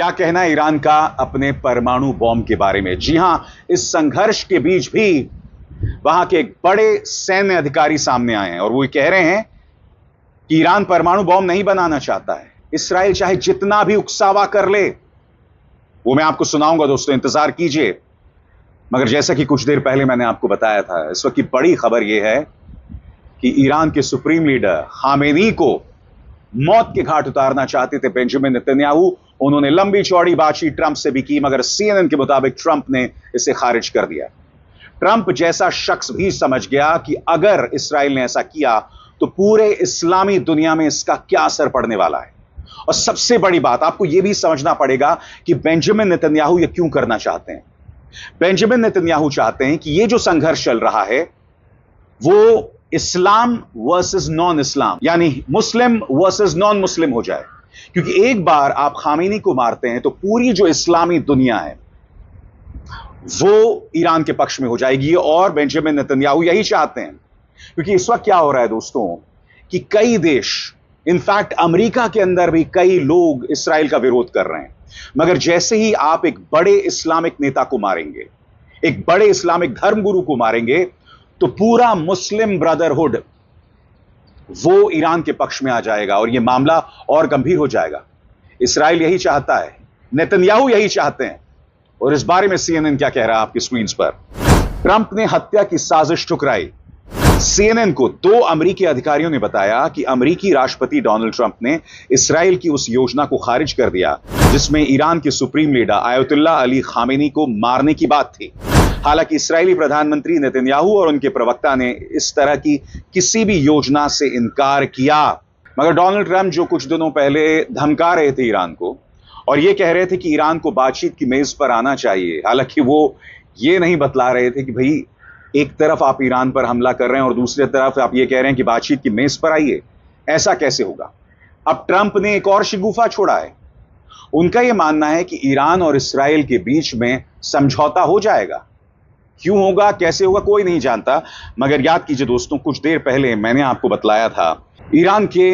क्या कहना है ईरान का अपने परमाणु बॉम्ब के बारे में? जी हां, इस संघर्ष के बीच भी वहां के एक बड़े सैन्य अधिकारी सामने आए हैं और वो कह रहे हैं कि ईरान परमाणु बॉम्ब नहीं बनाना चाहता है। इस्राएल चाहे जितना भी उकसावा कर ले, वो मैं आपको सुनाऊंगा दोस्तों, इंतजार कीजिए। मगर जैसा कि कुछ देर पहले मैंने आपको बताया था, इस वक्त की बड़ी खबर यह है कि ईरान के सुप्रीम लीडर खामेनी को मौत के घाट उतारना चाहते थे बेंजामिन नेतन्याहू। उन्होंने लंबी चौड़ी बातचीत ट्रंप से भी की, मगर सीएनएन के मुताबिक ट्रंप ने इसे खारिज कर दिया। ट्रंप जैसा शख्स भी समझ गया कि अगर इस्राएल ने ऐसा किया तो पूरे इस्लामी दुनिया में इसका क्या असर पड़ने वाला है। और सबसे बड़ी बात, आपको यह भी समझना पड़ेगा कि बेंजामिन नेतन्याहू यह क्यों करना चाहते हैं। बेंजामिन नेतन्याहू चाहते हैं कि यह जो संघर्ष चल रहा है वो इस्लाम वर्सेस नॉन इस्लाम, यानी मुस्लिम वर्सेस नॉन मुस्लिम हो जाए। क्योंकि एक बार आप खामेनी को मारते हैं तो पूरी जो इस्लामी दुनिया है वो ईरान के पक्ष में हो जाएगी, और बेंजामिन नेतन्याहू यही चाहते हैं। क्योंकि इस वक्त क्या हो रहा है दोस्तों कि कई देश, इनफैक्ट अमेरिका के अंदर भी कई लोग इस्राएल का विरोध कर रहे हैं। मगर जैसे ही आप एक बड़े इस्लामिक नेता को मारेंगे, एक बड़े इस्लामिक धर्मगुरु को मारेंगे, तो पूरा मुस्लिम ब्रदरहुड वो ईरान के पक्ष में आ जाएगा और यह मामला और गंभीर हो जाएगा। इस्राएल यही चाहता है, नेतन्याहू यही चाहते हैं। और इस बारे में सीएनएन क्या कह रहा है आपकी स्क्रीन पर। ट्रंप ने हत्या की साजिश ठुकराई। सीएनएन को दो अमेरिकी अधिकारियों ने बताया कि अमेरिकी राष्ट्रपति डोनाल्ड ट्रंप ने इस्राएल की उस योजना को खारिज कर दिया जिसमें ईरान के supreme leader Ayatollah Ali Khamenei को मारने की बात थी। हालांकि इस्राएली प्रधानमंत्री नेतन्याहू और उनके प्रवक्ता ने इस तरह की किसी भी योजना से इनकार किया। मगर डोनाल्ड ट्रंप जो कुछ दिनों पहले धमका रहे थे ईरान को और यह कह रहे थे कि ईरान को बातचीत की मेज पर आना चाहिए, हालांकि वो ये नहीं बतला रहे थे कि भाई एक तरफ आप ईरान पर हमला कर रहे हैं और दूसरी तरफ आप ये कह रहे हैं कि बातचीत की मेज पर आइए, ऐसा कैसे होगा। अब ट्रंप ने एक और शिगुफा छोड़ा है। उनका यह मानना है कि ईरान और इस्राएल के बीच में समझौता हो जाएगा। क्यों होगा, कैसे होगा, कोई नहीं जानता। मगर याद कीजिए दोस्तों, कुछ देर पहले मैंने आपको बतलाया था ईरान के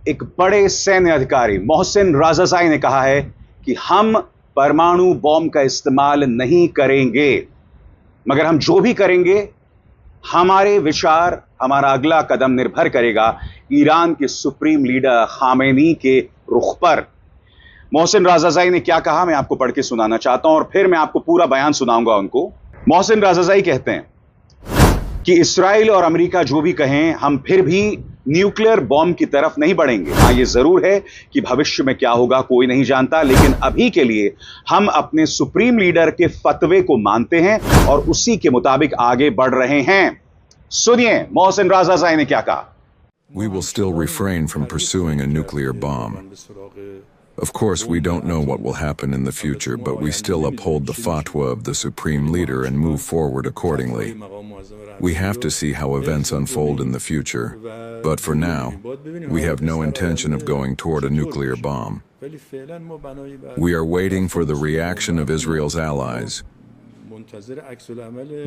एक बड़े सैन्य अधिकारी मोहसिन राजाज़ाई ने कहा है कि हम परमाणु बॉम्ब का इस्तेमाल नहीं करेंगे, मगर हम जो भी करेंगे हमारे विचार, हमारा अगला कदम निर्भर करेगा ईरान के सुप्रीम लीडर खामेनी के रुख पर। मोहसिन राजाज़ाई ने क्या कहा मैं आपको पढ़ के सुनाना चाहता हूं और फिर मैं आपको पूरा बयान सुनाऊंगा उनको। मोहसिन राजाज़ाई कहते हैं कि इस्राएल और अमेरिका जो भी कहें, हम फिर भी न्यूक्लियर बॉम्ब की तरफ नहीं बढ़ेंगे। हाँ, ये जरूर है कि भविष्य में क्या होगा कोई नहीं जानता, लेकिन अभी के लिए हम अपने सुप्रीम लीडर के फतवे को मानते हैं और उसी के मुताबिक आगे बढ़ रहे हैं। सुनिए मोहसिन राजाज़ाई ने क्या कहा। We will still refrain from pursuing a nuclear bomb. Of course, we don't know what will happen in the future, but we still uphold the fatwa of the supreme leader and move forward accordingly. We have to see how events unfold in the future, but for now, we have no intention of going toward a nuclear bomb. We are waiting for the reaction of Israel's allies,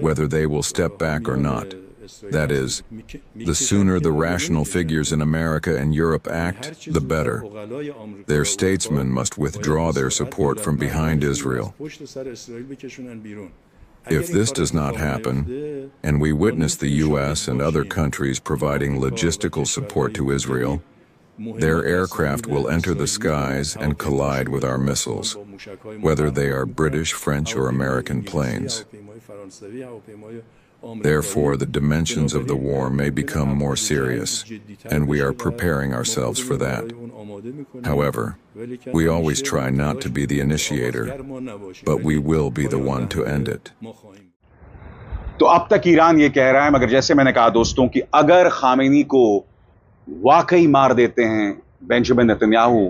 whether they will step back or not. That is, the sooner the rational figures in America and Europe act, the better. Their statesmen must withdraw their support from behind Israel. If this does not happen, and we witness the U.S. and other countries providing logistical support to Israel, their aircraft will enter the skies and collide with our missiles, whether they are British, French, or American planes. Therefore, the dimensions of the war may become more serious, and we are preparing ourselves for that. However, we always try not to be the initiator, but we will be the one to end it. तो अब तक Iran ये कह रहा है, मगर जैसे मैंने कहा दोस्तों कि अगर खामेनी को वाकई मार देते हैं बेंजामिन नेतन्याहू,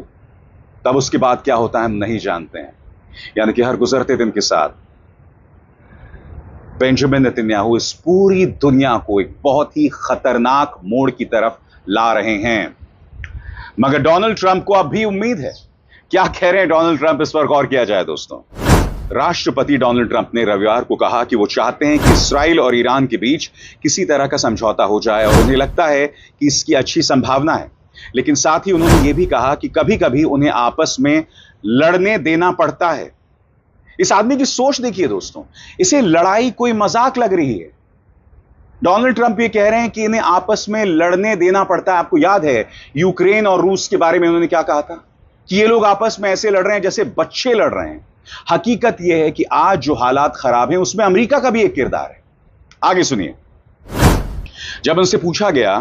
तब उसके बाद क्या होता है हम नहीं जानते हैं। यानी कि हर गुजरते दिन के साथ बेंजामिन नेतन्याहू इस पूरी दुनिया को एक बहुत ही खतरनाक मोड़ की तरफ ला रहे हैं। मगर डोनाल्ड ट्रंप को अब भी उम्मीद है। क्या कह रहे हैं डोनाल्ड ट्रंप, इस पर गौर किया जाए दोस्तों। राष्ट्रपति डोनाल्ड ट्रंप ने रविवार को कहा कि वो चाहते हैं कि इस्राएल और ईरान के बीच किसी तरह का समझौता हो जाए और उन्हें लगता है कि इसकी अच्छी संभावना है। लेकिन साथ ही उन्होंने ये भी कहा कि कभी कभी उन्हें आपस में लड़ने देना पड़ता है। इस आदमी की सोच देखिए दोस्तों, इसे लड़ाई कोई मजाक लग रही है। डोनाल्ड ट्रंप ये कह रहे हैं कि इन्हें आपस में लड़ने देना पड़ता है। आपको याद है यूक्रेन और रूस के बारे में उन्होंने क्या कहा था कि ये लोग आपस में ऐसे लड़ रहे हैं जैसे बच्चे लड़ रहे हैं। हकीकत यह है कि आज जो हालात खराब हैं उसमें अमेरिका का भी एक किरदार है। आगे सुनिए। जब उनसे पूछा गया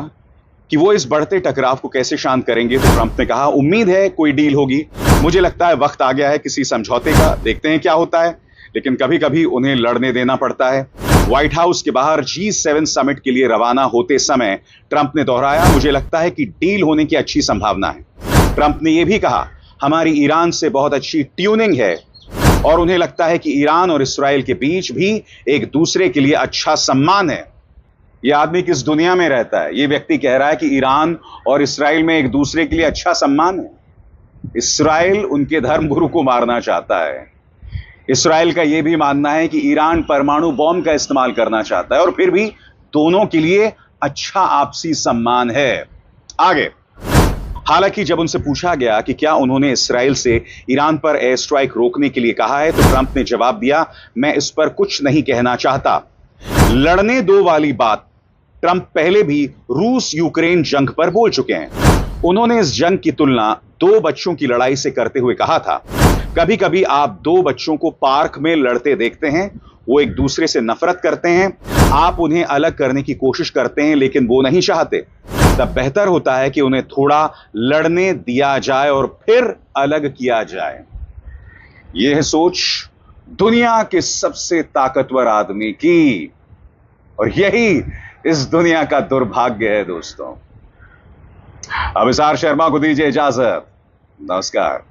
कि वो इस बढ़ते टकराव को कैसे शांत करेंगे तो ट्रंप ने कहा, उम्मीद है कोई डील होगी। मुझे लगता है वक्त आ गया है किसी समझौते का, देखते हैं क्या होता है। लेकिन कभी कभी उन्हें लड़ने देना पड़ता है। व्हाइट हाउस के बाहर G7 समिट के लिए रवाना होते समय ट्रंप ने दोहराया, मुझे लगता है कि डील होने की अच्छी संभावना है। ट्रंप ने यह भी कहा, हमारी ईरान से बहुत अच्छी ट्यूनिंग है और उन्हें लगता है कि ईरान और इस्राएल के बीच भी एक दूसरे के लिए अच्छा सम्मान है। यह आदमी किस दुनिया में रहता है? यह व्यक्ति कह रहा है कि ईरान और इस्राएल में एक दूसरे के लिए अच्छा सम्मान है। इस्राएल उनके धर्मगुरु को मारना चाहता है। इस्राएल का यह भी मानना है कि ईरान परमाणु बॉम्ब का इस्तेमाल करना चाहता है और फिर भी दोनों के लिए अच्छा आपसी सम्मान है। आगे, हालांकि जब उनसे पूछा गया कि क्या उन्होंने इस्राएल से ईरान पर एयर स्ट्राइक रोकने के लिए कहा है तो ट्रंप ने जवाब दिया, मैं इस पर कुछ नहीं कहना चाहता। लड़ने दो वाली बात ट्रंप पहले भी रूस यूक्रेन जंग पर बोल चुके हैं। उन्होंने इस जंग की तुलना दो बच्चों की लड़ाई से करते हुए कहा था, कभी कभी आप दो बच्चों को पार्क में लड़ते देखते हैं, वो एक दूसरे से नफरत करते हैं, आप उन्हें अलग करने की कोशिश करते हैं लेकिन वो नहीं चाहते। तब बेहतर होता है कि उन्हें थोड़ा लड़ने दिया जाए और फिर अलग किया जाए। यह है सोच दुनिया के सबसे ताकतवर आदमी की, और यही इस दुनिया का दुर्भाग्य है दोस्तों। अभिसार शर्मा को दीजिए इजाजत। नमस्कार।